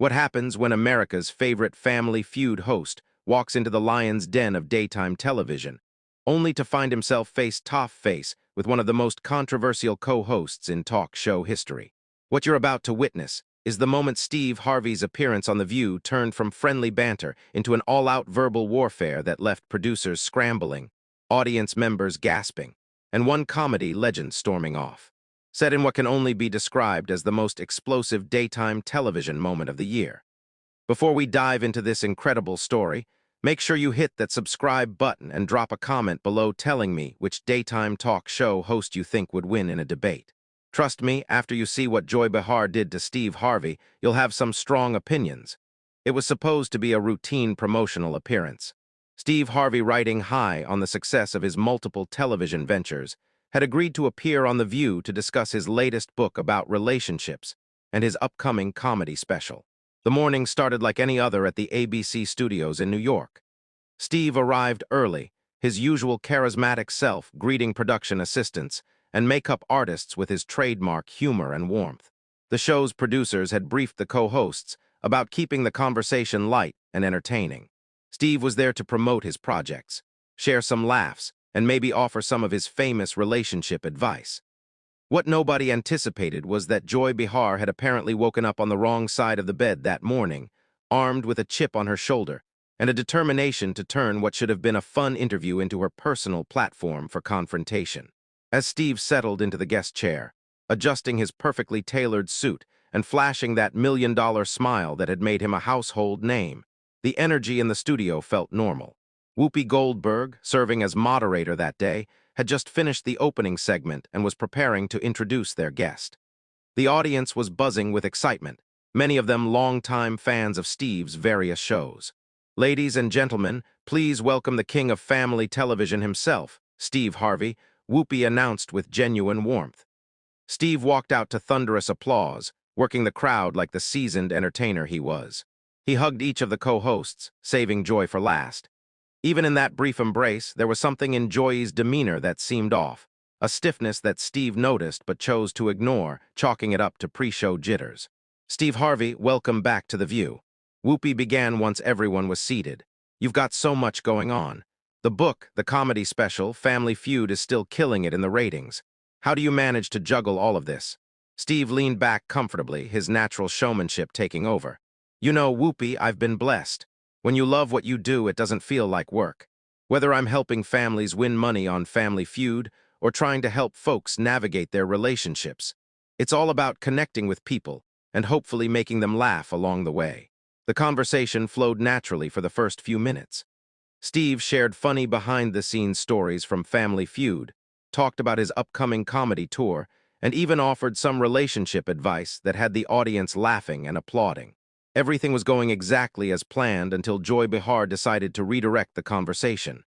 What happens when America's favorite Family Feud host walks into the lion's den of daytime television, only to find himself face-to-face with one of the most controversial co-hosts in talk show history? What you're about to witness is the moment Steve Harvey's appearance on The View turned from friendly banter into an all-out verbal warfare that left producers scrambling, audience members gasping, and one comedy legend storming off. Set in what can only be described as the most explosive daytime television moment of the year. Before we dive into this incredible story, make sure you hit that subscribe button and drop a comment below telling me which daytime talk show host you think would win in a debate. Trust me, after you see what Joy Behar did to Steve Harvey, you'll have some strong opinions. It was supposed to be a routine promotional appearance. Steve Harvey, riding high on the success of his multiple television ventures, had agreed to appear on The View to discuss his latest book about relationships and his upcoming comedy special. The morning started like any other at the ABC studios in New York. Steve arrived early, his usual charismatic self greeting production assistants and makeup artists with his trademark humor and warmth. The show's producers had briefed the co-hosts about keeping the conversation light and entertaining. Steve was there to promote his projects, share some laughs, and maybe offer some of his famous relationship advice. What nobody anticipated was that Joy Behar had apparently woken up on the wrong side of the bed that morning, armed with a chip on her shoulder and a determination to turn what should have been a fun interview into her personal platform for confrontation. As Steve settled into the guest chair, adjusting his perfectly tailored suit and flashing that million-dollar smile that had made him a household name, the energy in the studio felt normal. Whoopi Goldberg, serving as moderator that day, had just finished the opening segment and was preparing to introduce their guest. The audience was buzzing with excitement, many of them longtime fans of Steve's various shows. "Ladies and gentlemen, please welcome the king of family television himself, Steve Harvey," Whoopi announced with genuine warmth. Steve walked out to thunderous applause, working the crowd like the seasoned entertainer he was. He hugged each of the co-hosts, saving Joy for last. Even in that brief embrace, there was something in Joy's demeanor that seemed off, a stiffness that Steve noticed but chose to ignore, chalking it up to pre-show jitters. "Steve Harvey, welcome back to The View." Whoopi began once everyone was seated. "You've got so much going on. The book, the comedy special, Family Feud is still killing it in the ratings. How do you manage to juggle all of this?" Steve leaned back comfortably, his natural showmanship taking over. "You know, Whoopi, I've been blessed. When you love what you do, it doesn't feel like work. Whether I'm helping families win money on Family Feud or trying to help folks navigate their relationships, it's all about connecting with people and hopefully making them laugh along the way." The conversation flowed naturally for the first few minutes. Steve shared funny behind-the-scenes stories from Family Feud, talked about his upcoming comedy tour, and even offered some relationship advice that had the audience laughing and applauding. Everything was going exactly as planned until Joy Behar decided to redirect the conversation.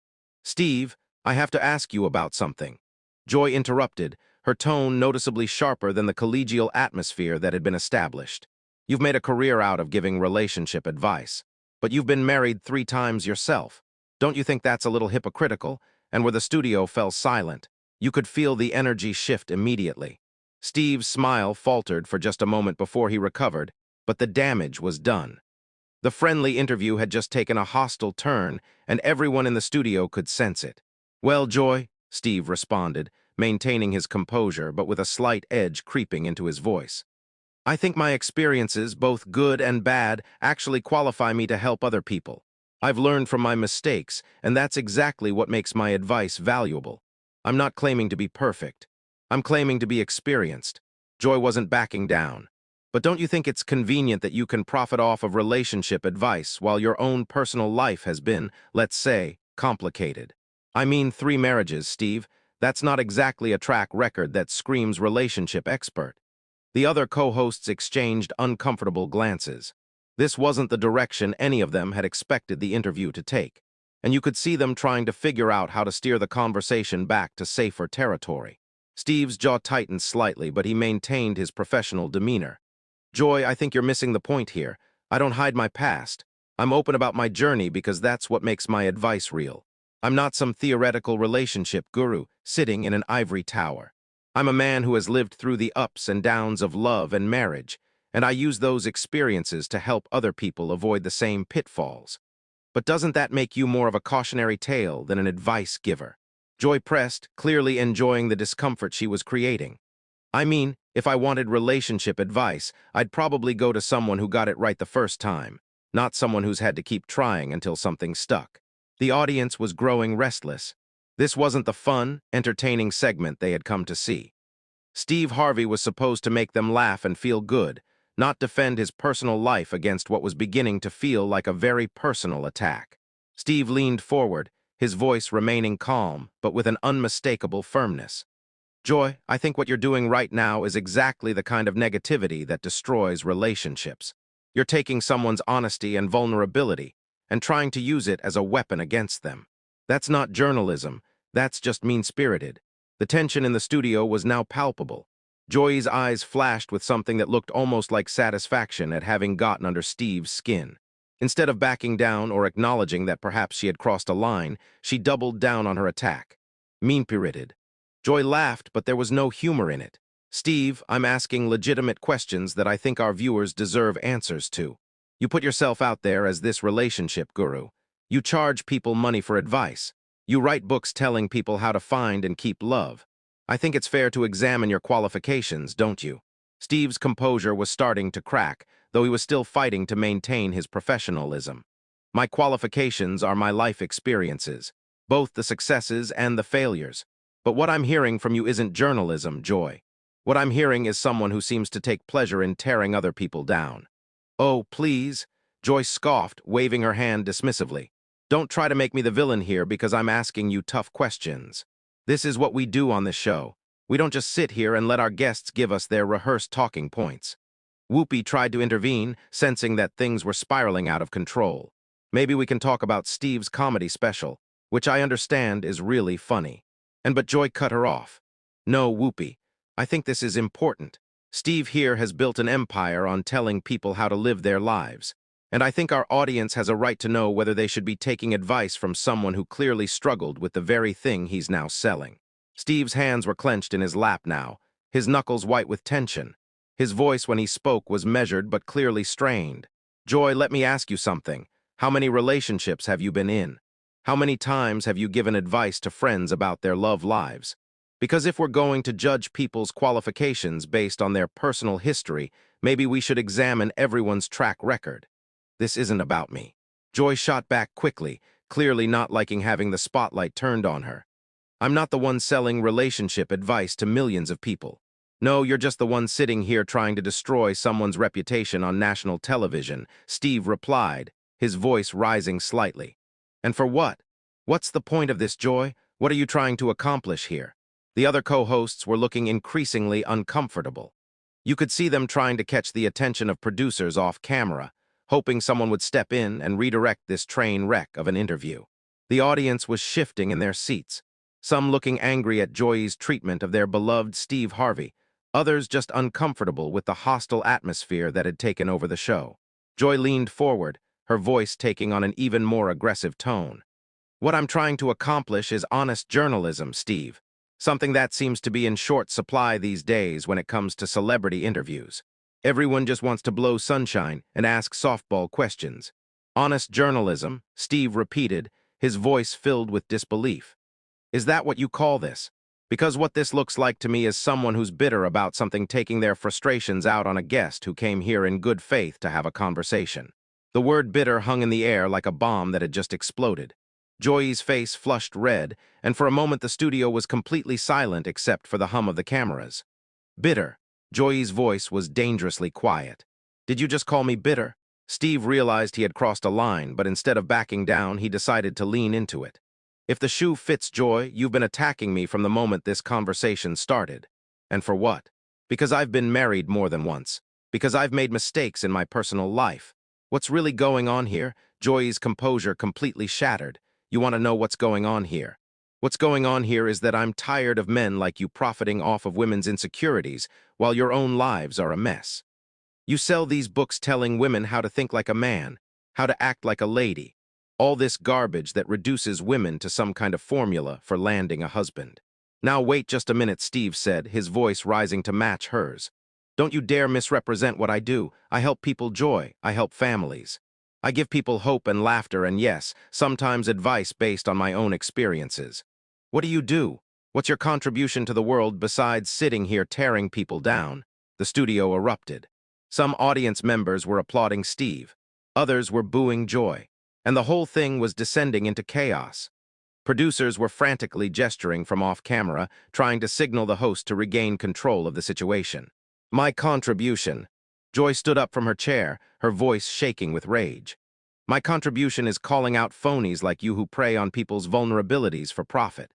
"Steve, I have to ask you about something." Joy interrupted, her tone noticeably sharper than the collegial atmosphere that had been established. "You've made a career out of giving relationship advice, but you've been married 3 times yourself. Don't you think that's a little hypocritical?" And where the studio fell silent, you could feel the energy shift immediately. Steve's smile faltered for just a moment before he recovered, but the damage was done. The friendly interview had just taken a hostile turn, and everyone in the studio could sense it. "Well, Joy," Steve responded, maintaining his composure but with a slight edge creeping into his voice, "I think my experiences, both good and bad, actually qualify me to help other people. I've learned from my mistakes, and that's exactly what makes my advice valuable. I'm not claiming to be perfect. I'm claiming to be experienced." Joy wasn't backing down. "But don't you think it's convenient that you can profit off of relationship advice while your own personal life has been, let's say, complicated? I mean 3 marriages, Steve. That's not exactly a track record that screams relationship expert." The other co-hosts exchanged uncomfortable glances. This wasn't the direction any of them had expected the interview to take, and you could see them trying to figure out how to steer the conversation back to safer territory. Steve's jaw tightened slightly, but he maintained his professional demeanor. "Joy, I think you're missing the point here. I don't hide my past. I'm open about my journey because that's what makes my advice real. I'm not some theoretical relationship guru sitting in an ivory tower. I'm a man who has lived through the ups and downs of love and marriage, and I use those experiences to help other people avoid the same pitfalls. But doesn't that make you more of a cautionary tale than an advice giver? Joy pressed, clearly enjoying the discomfort she was creating. I mean, if I wanted relationship advice, I'd probably go to someone who got it right the first time, not someone who's had to keep trying until something stuck. The audience was growing restless. This wasn't the fun, entertaining segment they had come to see. Steve Harvey was supposed to make them laugh and feel good, not defend his personal life against what was beginning to feel like a very personal attack. Steve leaned forward, his voice remaining calm, but with an unmistakable firmness. Joy, I think what you're doing right now is exactly the kind of negativity that destroys relationships. You're taking someone's honesty and vulnerability and trying to use it as a weapon against them. That's not journalism, that's just mean-spirited. The tension in the studio was now palpable. Joy's eyes flashed with something that looked almost like satisfaction at having gotten under Steve's skin. Instead of backing down or acknowledging that perhaps she had crossed a line, she doubled down on her attack. Mean-spirited. Joy laughed, but there was no humor in it. Steve, I'm asking legitimate questions that I think our viewers deserve answers to. You put yourself out there as this relationship guru. You charge people money for advice. You write books telling people how to find and keep love. I think it's fair to examine your qualifications, don't you? Steve's composure was starting to crack, though he was still fighting to maintain his professionalism. My qualifications are my life experiences, both the successes and the failures. But what I'm hearing from you isn't journalism, Joy. What I'm hearing is someone who seems to take pleasure in tearing other people down. Oh, please, Joy scoffed, waving her hand dismissively. Don't try to make me the villain here because I'm asking you tough questions. This is what we do on this show. We don't just sit here and let our guests give us their rehearsed talking points. Whoopi tried to intervene, sensing that things were spiraling out of control. Maybe we can talk about Steve's comedy special, which I understand is really funny. But Joy cut her off. No, Whoopi, I think this is important. Steve here has built an empire on telling people how to live their lives. And I think our audience has a right to know whether they should be taking advice from someone who clearly struggled with the very thing he's now selling. Steve's hands were clenched in his lap now, his knuckles white with tension. His voice when he spoke was measured but clearly strained. Joy, let me ask you something. How many relationships have you been in? How many times have you given advice to friends about their love lives? Because if we're going to judge people's qualifications based on their personal history, maybe we should examine everyone's track record. This isn't about me. Joy shot back quickly, clearly not liking having the spotlight turned on her. I'm not the one selling relationship advice to millions of people. No, you're just the one sitting here trying to destroy someone's reputation on national television, Steve replied, his voice rising slightly. And for what? What's the point of this, Joy? What are you trying to accomplish here? The other co-hosts were looking increasingly uncomfortable. You could see them trying to catch the attention of producers off camera, hoping someone would step in and redirect this train wreck of an interview. The audience was shifting in their seats, some looking angry at Joy's treatment of their beloved Steve Harvey, others just uncomfortable with the hostile atmosphere that had taken over the show. Joy leaned forward, her voice taking on an even more aggressive tone. What I'm trying to accomplish is honest journalism, Steve. Something that seems to be in short supply these days when it comes to celebrity interviews. Everyone just wants to blow sunshine and ask softball questions. Honest journalism, Steve repeated, his voice filled with disbelief. Is that what you call this? Because what this looks like to me is someone who's bitter about something taking their frustrations out on a guest who came here in good faith to have a conversation. The word bitter hung in the air like a bomb that had just exploded. Joy's face flushed red, and for a moment the studio was completely silent except for the hum of the cameras. Bitter. Joy's voice was dangerously quiet. Did you just call me bitter? Steve realized he had crossed a line, but instead of backing down, he decided to lean into it. If the shoe fits, Joy, you've been attacking me from the moment this conversation started. And for what? Because I've been married more than once. Because I've made mistakes in my personal life. What's really going on here? Joy's composure completely shattered. You want to know what's going on here? What's going on here is that I'm tired of men like you profiting off of women's insecurities while your own lives are a mess. You sell these books telling women how to think like a man, how to act like a lady, all this garbage that reduces women to some kind of formula for landing a husband. Now wait just a minute, Steve said, his voice rising to match hers. Don't you dare misrepresent what I do. I help people joy. I help families. I give people hope and laughter and yes, sometimes advice based on my own experiences. What do you do? What's your contribution to the world besides sitting here tearing people down? The studio erupted. Some audience members were applauding Steve. Others were booing Joy. And the whole thing was descending into chaos. Producers were frantically gesturing from off-camera, trying to signal the host to regain control of the situation. My contribution. Joy stood up from her chair, her voice shaking with rage. My contribution is calling out phonies like you who prey on people's vulnerabilities for profit.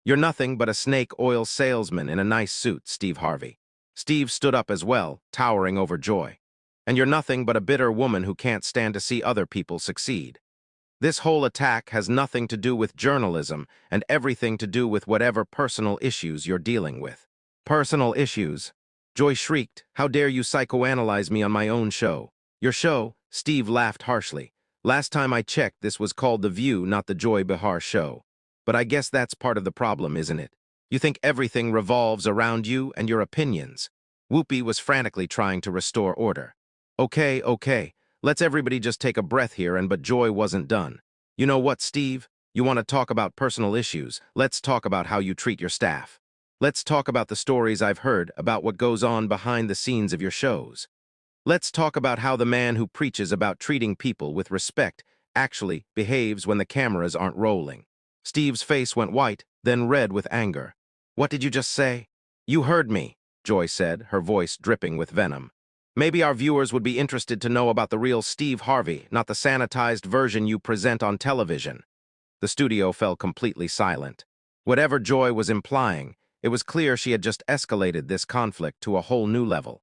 You're nothing but a snake oil salesman in a nice suit, Steve Harvey. Steve stood up as well, towering over Joy. And you're nothing but a bitter woman who can't stand to see other people succeed. This whole attack has nothing to do with journalism and everything to do with whatever personal issues you're dealing with. Personal issues? Joy shrieked, how dare you psychoanalyze me on my own show? Your show? Steve laughed harshly. Last time I checked, this was called The View, not the Joy Behar show. But I guess that's part of the problem, isn't it? You think everything revolves around you and your opinions. Whoopi was frantically trying to restore order. Okay. Let's everybody just take a breath here but Joy wasn't done. You know what, Steve? You want to talk about personal issues. Let's talk about how you treat your staff. Let's talk about the stories I've heard about what goes on behind the scenes of your shows. Let's talk about how the man who preaches about treating people with respect actually behaves when the cameras aren't rolling. Steve's face went white, then red with anger. What did you just say? You heard me, Joy said, her voice dripping with venom. Maybe our viewers would be interested to know about the real Steve Harvey, not the sanitized version you present on television. The studio fell completely silent. Whatever Joy was implying, it was clear she had just escalated this conflict to a whole new level.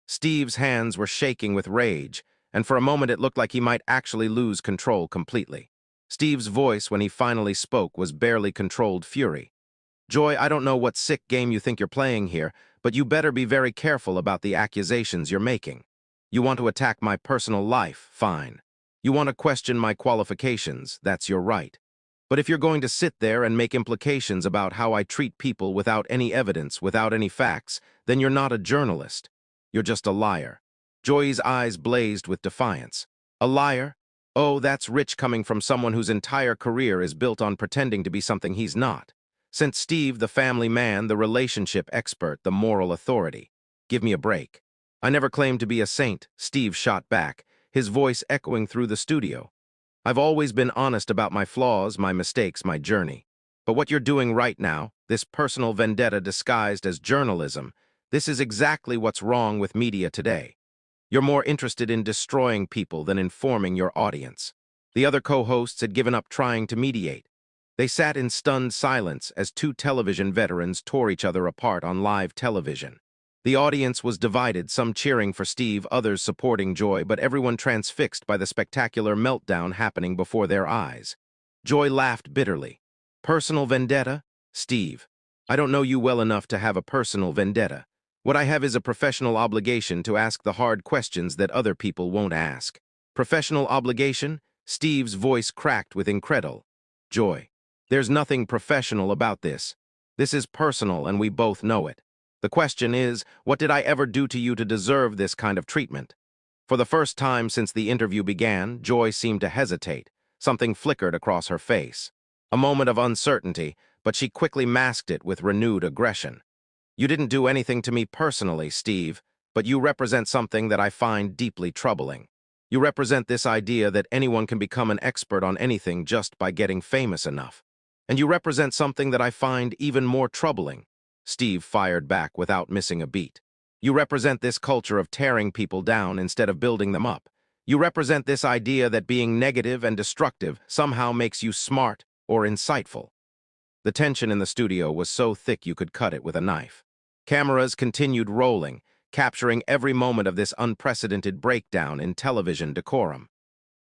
Steve's hands were shaking with rage, and for a moment it looked like he might actually lose control completely. Steve's voice, when he finally spoke, was barely controlled fury. Joy, I don't know what sick game you think you're playing here, but you better be very careful about the accusations you're making. You want to attack my personal life, fine. You want to question my qualifications, that's your right. But if you're going to sit there and make implications about how I treat people without any evidence, without any facts, then you're not a journalist. You're just a liar. Joy's eyes blazed with defiance. A liar? Oh, that's rich coming from someone whose entire career is built on pretending to be something he's not. Since Steve, the family man, the relationship expert, the moral authority. Give me a break. I never claimed to be a saint, Steve shot back, his voice echoing through the studio. I've always been honest about my flaws, my mistakes, my journey. But what you're doing right now, this personal vendetta disguised as journalism, this is exactly what's wrong with media today. You're more interested in destroying people than informing your audience. The other co-hosts had given up trying to mediate. They sat in stunned silence as two television veterans tore each other apart on live television. The audience was divided, some cheering for Steve, others supporting Joy, but everyone transfixed by the spectacular meltdown happening before their eyes. Joy laughed bitterly. Personal vendetta? Steve, I don't know you well enough to have a personal vendetta. What I have is a professional obligation to ask the hard questions that other people won't ask. Professional obligation? Steve's voice cracked with incredulity. Joy, there's nothing professional about this. This is personal and we both know it. The question is, what did I ever do to you to deserve this kind of treatment? For the first time since the interview began, Joy seemed to hesitate. Something flickered across her face. A moment of uncertainty, but she quickly masked it with renewed aggression. You didn't do anything to me personally, Steve, but you represent something that I find deeply troubling. You represent this idea that anyone can become an expert on anything just by getting famous enough. And you represent something that I find even more troubling. Steve fired back without missing a beat. You represent this culture of tearing people down instead of building them up. You represent this idea that being negative and destructive somehow makes you smart or insightful. The tension in the studio was so thick you could cut it with a knife. Cameras continued rolling, capturing every moment of this unprecedented breakdown in television decorum.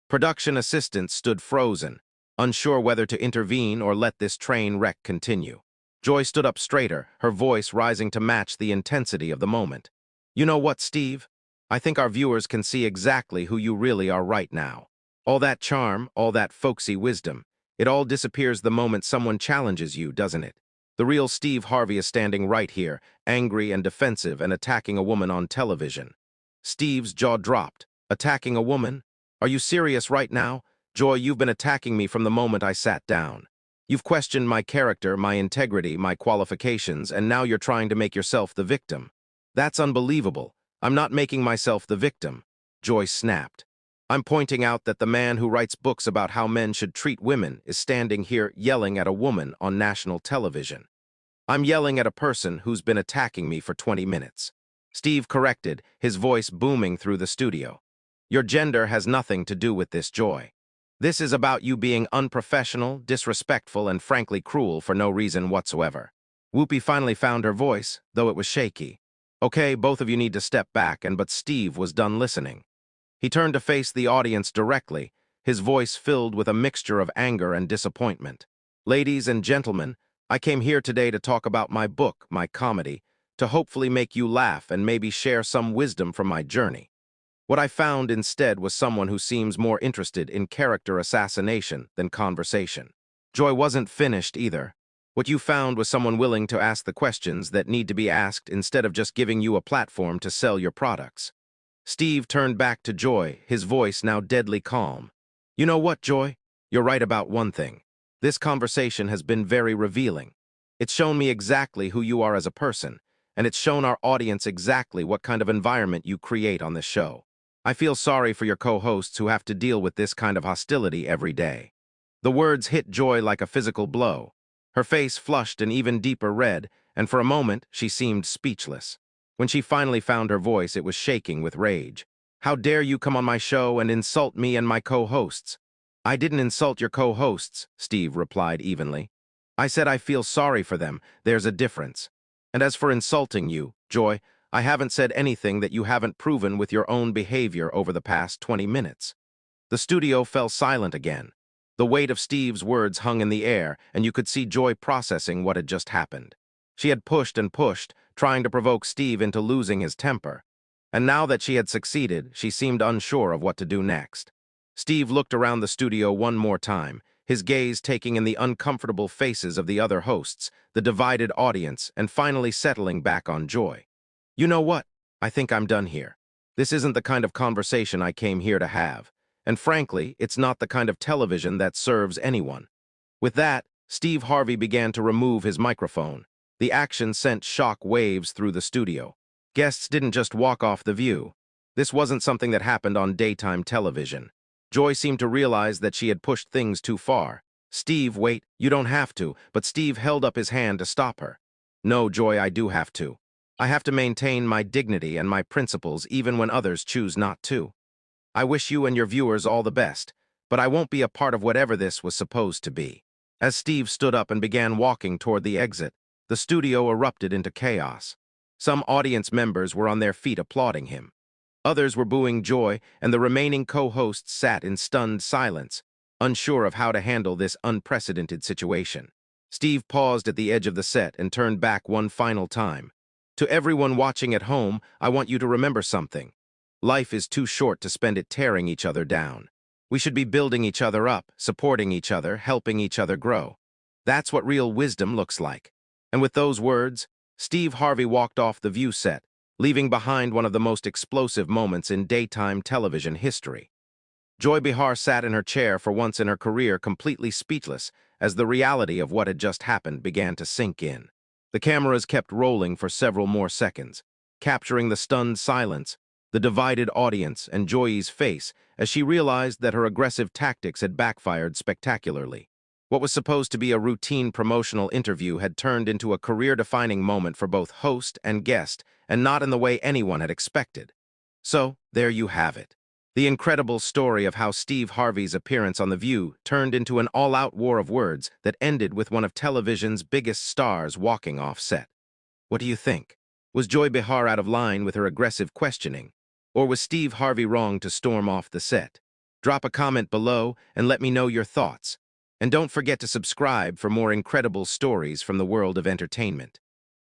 Production assistants stood frozen, unsure whether to intervene or let this train wreck continue. Joy stood up straighter, her voice rising to match the intensity of the moment. You know what, Steve? I think our viewers can see exactly who you really are right now. All that charm, all that folksy wisdom, it all disappears the moment someone challenges you, doesn't it? The real Steve Harvey is standing right here, angry and defensive and attacking a woman on television. Steve's jaw dropped. Attacking a woman? Are you serious right now? Joy, you've been attacking me from the moment I sat down. You've questioned my character, my integrity, my qualifications, and now you're trying to make yourself the victim. That's unbelievable. I'm not making myself the victim. Joy snapped. I'm pointing out that the man who writes books about how men should treat women is standing here yelling at a woman on national television. I'm yelling at a person who's been attacking me for 20 minutes. Steve corrected, his voice booming through the studio. Your gender has nothing to do with this, Joy. This is about you being unprofessional, disrespectful, and frankly cruel for no reason whatsoever. Whoopi finally found her voice, though it was shaky. Okay, both of you need to step back, but Steve was done listening. He turned to face the audience directly, his voice filled with a mixture of anger and disappointment. Ladies and gentlemen, I came here today to talk about my book, my comedy, to hopefully make you laugh and maybe share some wisdom from my journey. What I found instead was someone who seems more interested in character assassination than conversation. Joy wasn't finished either. What you found was someone willing to ask the questions that need to be asked instead of just giving you a platform to sell your products. Steve turned back to Joy, his voice now deadly calm. You know what, Joy? You're right about one thing. This conversation has been very revealing. It's shown me exactly who you are as a person, and it's shown our audience exactly what kind of environment you create on this show. I feel sorry for your co-hosts who have to deal with this kind of hostility every day. The words hit Joy like a physical blow. Her face flushed an even deeper red, and for a moment she seemed speechless. When she finally found her voice, it was shaking with rage. How dare you come on my show and insult me and my co-hosts? I didn't insult your co-hosts, Steve replied evenly. I said I feel sorry for them. There's a difference. And as for insulting you, Joy, I haven't said anything that you haven't proven with your own behavior over the past 20 minutes. The studio fell silent again. The weight of Steve's words hung in the air, and you could see Joy processing what had just happened. She had pushed and pushed, trying to provoke Steve into losing his temper. And now that she had succeeded, she seemed unsure of what to do next. Steve looked around the studio one more time, his gaze taking in the uncomfortable faces of the other hosts, the divided audience, and finally settling back on Joy. You know what? I think I'm done here. This isn't the kind of conversation I came here to have. And frankly, it's not the kind of television that serves anyone. With that, Steve Harvey began to remove his microphone. The action sent shock waves through the studio. Guests didn't just walk off the view. This wasn't something that happened on daytime television. Joy seemed to realize that she had pushed things too far. Steve, wait, you don't have to, but Steve held up his hand to stop her. No, Joy, I do have to. I have to maintain my dignity and my principles even when others choose not to. I wish you and your viewers all the best, but I won't be a part of whatever this was supposed to be. As Steve stood up and began walking toward the exit, the studio erupted into chaos. Some audience members were on their feet applauding him. Others were booing Joy, and the remaining co-hosts sat in stunned silence, unsure of how to handle this unprecedented situation. Steve paused at the edge of the set and turned back one final time. To everyone watching at home, I want you to remember something. Life is too short to spend it tearing each other down. We should be building each other up, supporting each other, helping each other grow. That's what real wisdom looks like. And with those words, Steve Harvey walked off the View set, leaving behind one of the most explosive moments in daytime television history. Joy Behar sat in her chair for once in her career completely speechless as the reality of what had just happened began to sink in. The cameras kept rolling for several more seconds, capturing the stunned silence, the divided audience, and Joy's face as she realized that her aggressive tactics had backfired spectacularly. What was supposed to be a routine promotional interview had turned into a career-defining moment for both host and guest, and not in the way anyone had expected. So, there you have it. The incredible story of how Steve Harvey's appearance on The View turned into an all-out war of words that ended with one of television's biggest stars walking off set. What do you think? Was Joy Behar out of line with her aggressive questioning? Or was Steve Harvey wrong to storm off the set? Drop a comment below and let me know your thoughts. And don't forget to subscribe for more incredible stories from the world of entertainment.